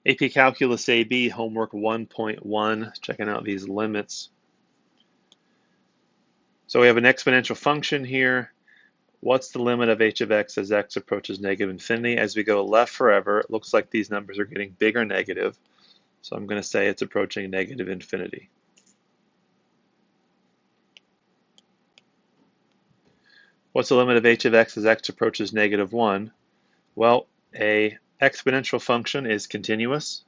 AP Calculus AB, homework 1.1, checking out these limits. So we have an exponential function here. What's the limit of h of x as x approaches negative infinity? As we go left forever, it looks like these numbers are getting big or negative. So I'm going to say it's approaching negative infinity. What's the limit of h of x as x approaches negative 1? Well, a exponential function is continuous.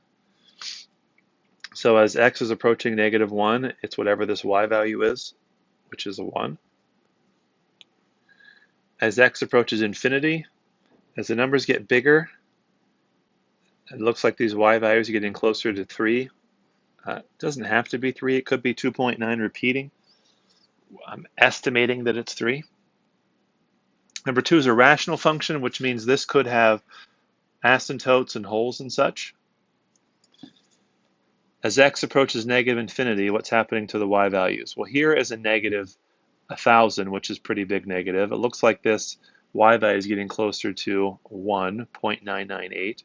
So as x is approaching negative 1, it's whatever this y value is, which is a 1. As x approaches infinity, as the numbers get bigger, it looks like these y values are getting closer to 3. It doesn't have to be 3. It could be 2.9 repeating. I'm estimating that it's 3. Number 2 is a rational function, which means this could have asymptotes and holes and such. As x approaches negative infinity, what's happening to the y values? Well, here is a negative 1,000, which is pretty big negative. It looks like this y value is getting closer to 1.998.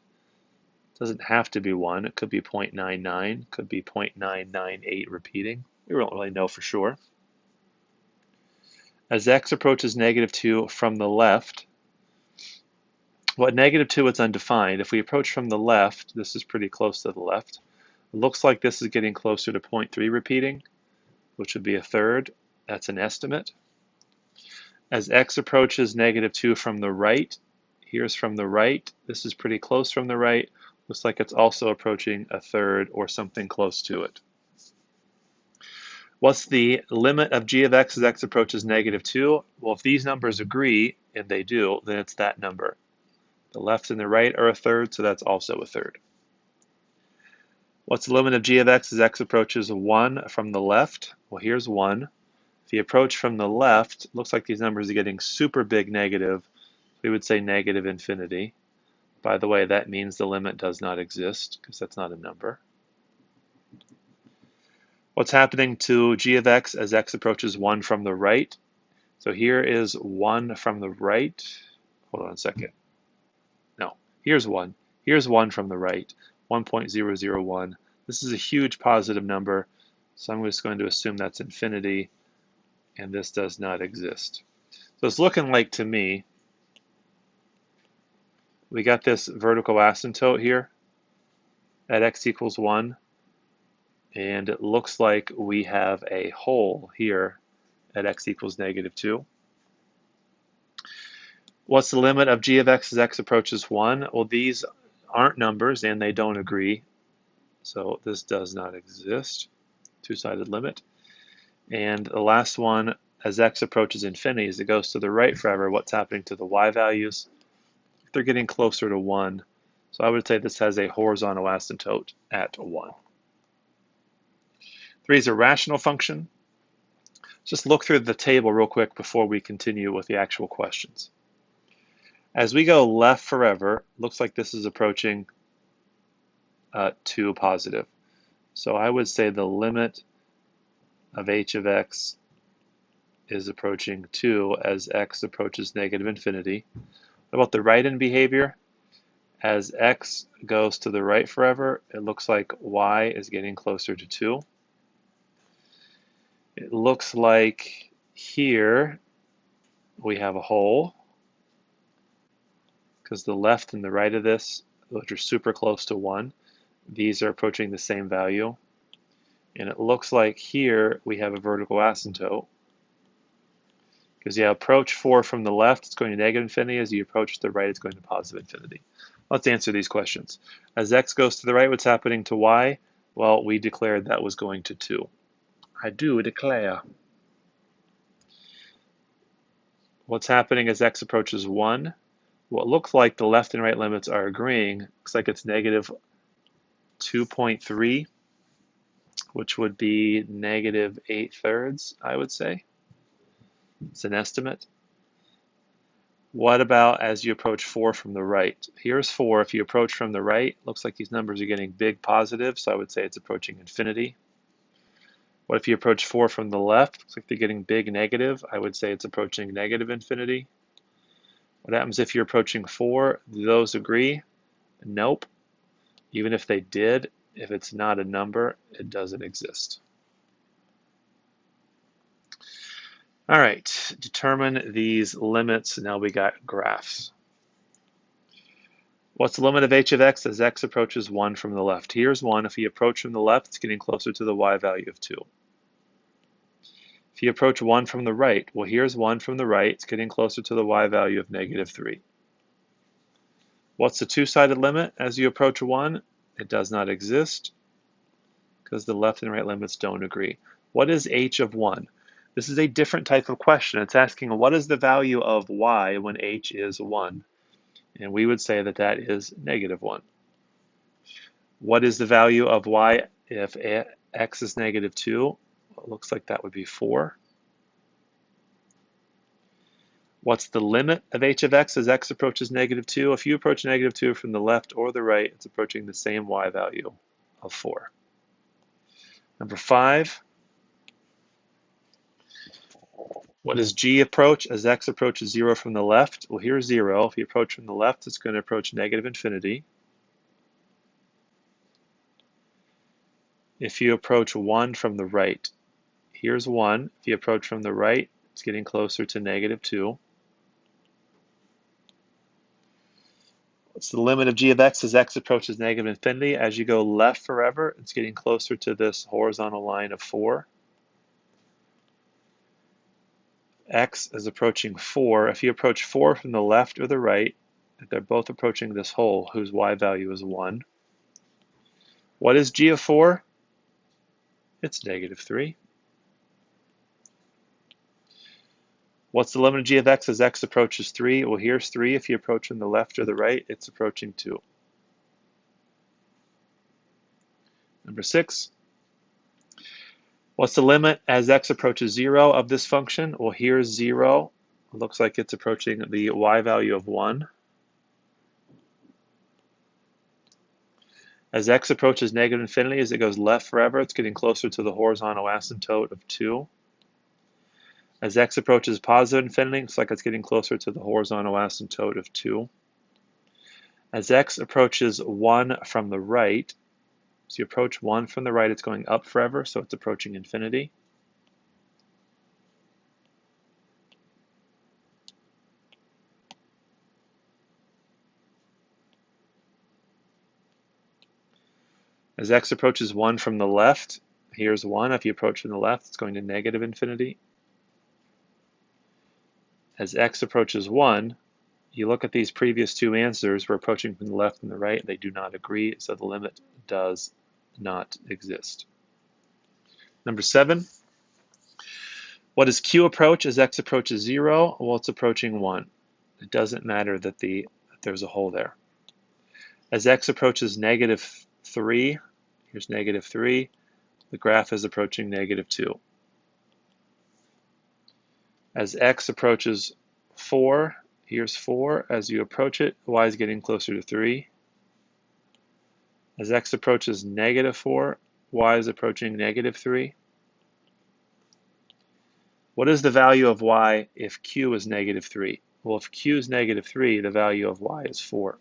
Doesn't have to be 1. It could be 0.99, could be 0.998 repeating. We don't really know for sure. As x approaches negative 2 from the left, well, at negative 2 it's undefined. If we approach from the left, this is pretty close to the left. It looks like this is getting closer to 0.3 repeating, which would be a third. That's an estimate. As x approaches negative 2 from the right, here's from the right. This is pretty close from the right. Looks like it's also approaching a third or something close to it. What's the limit of g of x as x approaches negative 2? Well, if these numbers agree, and they do, then it's that number. The left and the right are a third, so that's also a third. What's the limit of g of x as x approaches 1 from the left? Well, here's 1. If you approach from the left, it looks like these numbers are getting super big negative. We would say negative infinity. By the way, that means the limit does not exist because that's not a number. What's happening to g of x as x approaches 1 from the right? So here is 1 from the right. Hold on a second. No, here's 1. Here's 1 from the right, 1.001. This is a huge positive number, so I'm just going to assume that's infinity, and this does not exist. So it's looking like to me, we got this vertical asymptote here at x equals 1, and it looks like we have a hole here at x equals negative 2. What's the limit of g of x as x approaches 1? Well, these aren't numbers and they don't agree, so this does not exist. Two-sided limit. And the last one, as x approaches infinity, as it goes to the right forever, what's happening to the y values? They're getting closer to 1. So I would say this has a horizontal asymptote at 1. 3 is a rational function. Just look through the table real quick before we continue with the actual questions. As we go left forever, looks like this is approaching 2 positive. So I would say the limit of h of x is approaching 2 as x approaches negative infinity. What about the right-hand behavior? As x goes to the right forever, it looks like y is getting closer to 2. It looks like here we have a hole because the left and the right of this, which are super close to 1, these are approaching the same value. And it looks like here we have a vertical asymptote because you approach 4 from the left, it's going to negative infinity. As you approach the right, it's going to positive infinity. Let's answer these questions. As x goes to the right, what's happening to y? Well, we declared that was going to 2. I do declare. What's happening as x approaches 1? Well, it looks like the left and right limits are agreeing. Looks like it's negative 2.3, which would be negative 8/3, I would say. It's an estimate. What about as you approach 4 from the right? Here's 4. If you approach from the right, looks like these numbers are getting big positive, so I would say it's approaching infinity. What if you approach 4 from the left? Looks like they're getting big negative. I would say it's approaching negative infinity. What happens if you're approaching 4? Do those agree? Nope. Even if they did, if it's not a number, it doesn't exist. All right, determine these limits. Now we got graphs. What's the limit of h of x as x approaches 1 from the left? Here's 1. If you approach from the left, it's getting closer to the y value of 2. If you approach 1 from the right, well, here's 1 from the right. It's getting closer to the y value of -3. What's the two-sided limit as you approach 1? It does not exist because the left and right limits don't agree. What is h of 1? This is a different type of question. It's asking what is the value of y when h is 1? And we would say that that is -1. What is the value of y if x is -2? Well, it looks like that would be 4. What's the limit of h of x as x approaches -2? If you approach -2 from the left or the right, it's approaching the same y value of 4. Number 5. What does g approach as x approaches 0 from the left? Well, here's 0. If you approach from the left, it's going to approach -infinity. If you approach 1 from the right, here's 1. If you approach from the right, it's getting closer to -2. What's the limit of g of x as x approaches -infinity? As you go left forever, it's getting closer to this horizontal line of 4. X is approaching 4. If you approach 4 from the left or the right, they're both approaching this hole whose y value is 1. What is g of 4? It's -3. What's the limit of g of x as x approaches 3? Well, here's 3. If you approach from the left or the right, it's approaching 2. Number 6. What's the limit as x approaches 0 of this function? Well, here's 0. It looks like it's approaching the y value of 1. As x approaches -infinity, as it goes left forever, it's getting closer to the horizontal asymptote of 2. As x approaches positive infinity, it looks like it's getting closer to the horizontal asymptote of 2. As x approaches 1 from the right, so you approach 1 from the right, it's going up forever, so it's approaching infinity. As x approaches 1 from the left, here's 1. If you approach from the left, it's going to -infinity. As x approaches 1, you look at these previous two answers, we're approaching from the left and the right, they do not agree, so the limit does not exist. Number 7. What does q approach as x approaches 0? Well, it's approaching 1. It doesn't matter that there's a hole there. As x approaches -3, here's -3, the graph is approaching -2. As x approaches 4, here's 4. As you approach it, y is getting closer to 3. As x approaches -4, y is approaching -3. What is the value of y if q is -3? Well, if q is -3, the value of y is 4.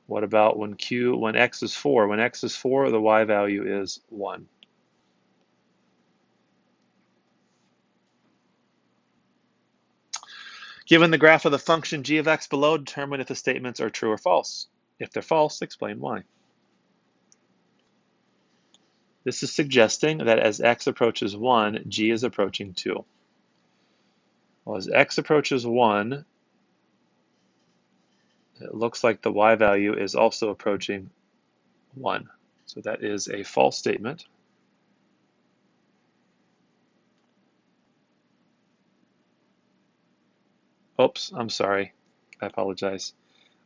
What about when x is 4? When x is 4, the y value is 1. Given the graph of the function g of x below, determine if the statements are true or false. If they're false, explain why. This is suggesting that as x approaches 1, g is approaching 2. Well, as x approaches 1, it looks like the y value is also approaching 1. So that is a false statement. Oops, I'm sorry. I apologize.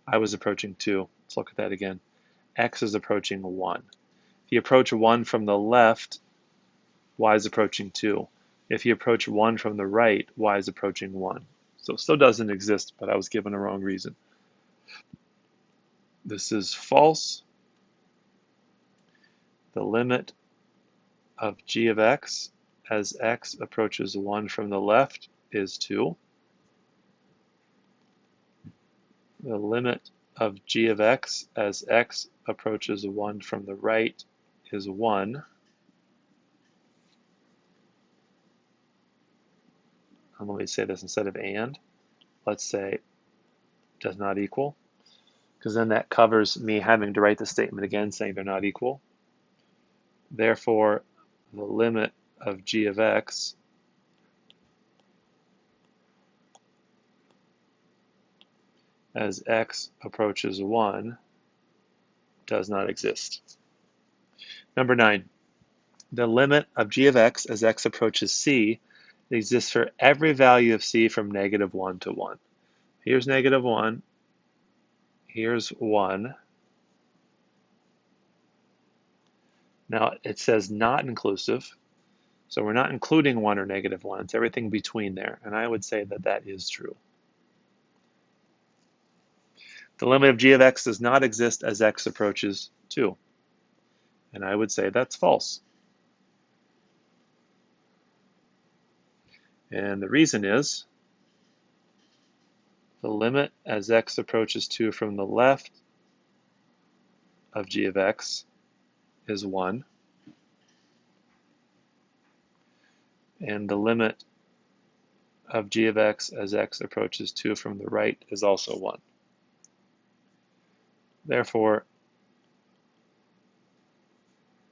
I was approaching 2. Let's look at that again. X is approaching 1. If you approach 1 from the left, y is approaching 2. If you approach 1 from the right, y is approaching 1. So it still doesn't exist, but I was given a wrong reason. This is false. The limit of g of x as x approaches 1 from the left is 2. The limit of g of x as x approaches 1 from the right is 1. And let me say this instead of and. Let's say does not equal, because then that covers me having to write the statement again saying they're not equal. Therefore, the limit of g of x as x approaches 1 does not exist. Number 9, the limit of g of x as x approaches c exists for every value of c from -1 to 1. Here's -1, here's 1. Now it says not inclusive, so we're not including 1 or -1. It's everything between there, and I would say that that is true. The limit of g of x does not exist as x approaches 2, and I would say that's false. And the reason is the limit as x approaches 2 from the left of g of x is 1, and the limit of g of x as x approaches 2 from the right is also 1. Therefore,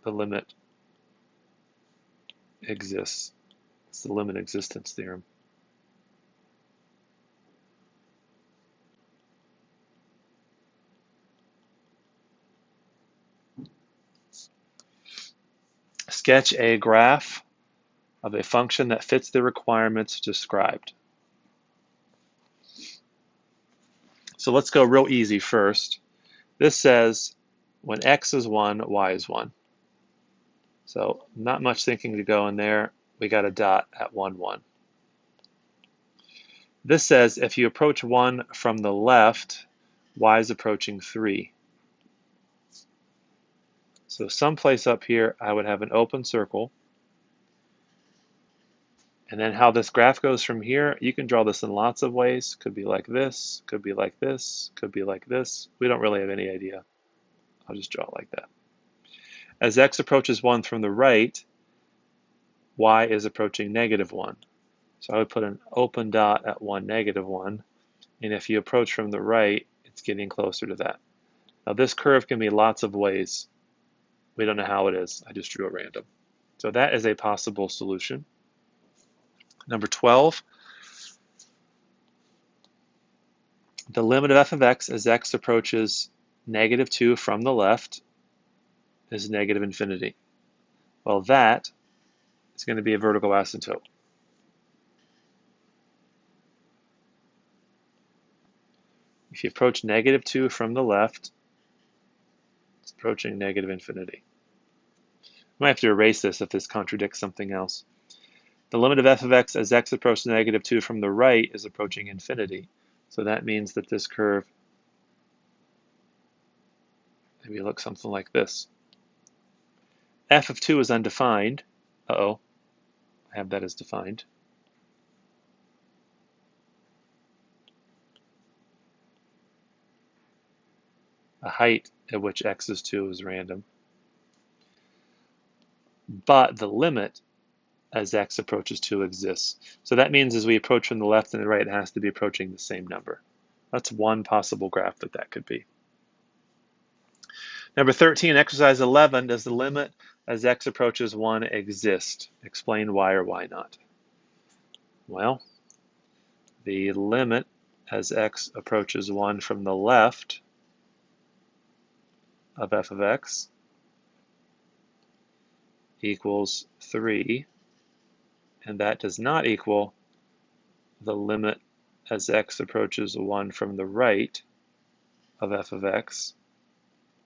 the limit exists. It's the limit existence theorem. Sketch a graph of a function that fits the requirements described. So let's go real easy first. This says when x is 1, y is 1. So not much thinking to go in there. We got a dot at 1, 1. This says if you approach 1 from the left, y is approaching 3. So someplace up here, I would have an open circle. And then how this graph goes from here, you can draw this in lots of ways. Could be like this, could be like this, could be like this. We don't really have any idea. I'll just draw it like that. As x approaches 1 from the right, y is approaching -1. So I would put an open dot at 1, -1. And if you approach from the right, it's getting closer to that. Now this curve can be lots of ways. We don't know how it is. I just drew it random. So that is a possible solution. Number 12, the limit of f of x as x approaches -2 from the left is -infinity. Well, that is going to be a vertical asymptote. If you approach -2 from the left, it's approaching -infinity. I might have to erase this if this contradicts something else. The limit of f of x as x approaches -2 from the right is approaching infinity. So that means that this curve maybe looks something like this. F of 2 is undefined. Uh-oh, I have that as defined. A height at which x is 2 is random. But the limit as x approaches 2 exists. So that means as we approach from the left and the right, it has to be approaching the same number. That's one possible graph that could be. Number 13, exercise 11, does the limit as x approaches 1 exist? Explain why or why not. Well, the limit as x approaches 1 from the left of f of x equals 3, and that does not equal the limit as x approaches 1 from the right of f of x,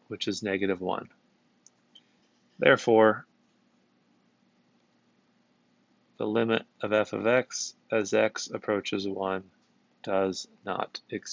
which is -1. Therefore, the limit of f of x as x approaches 1 does not exist.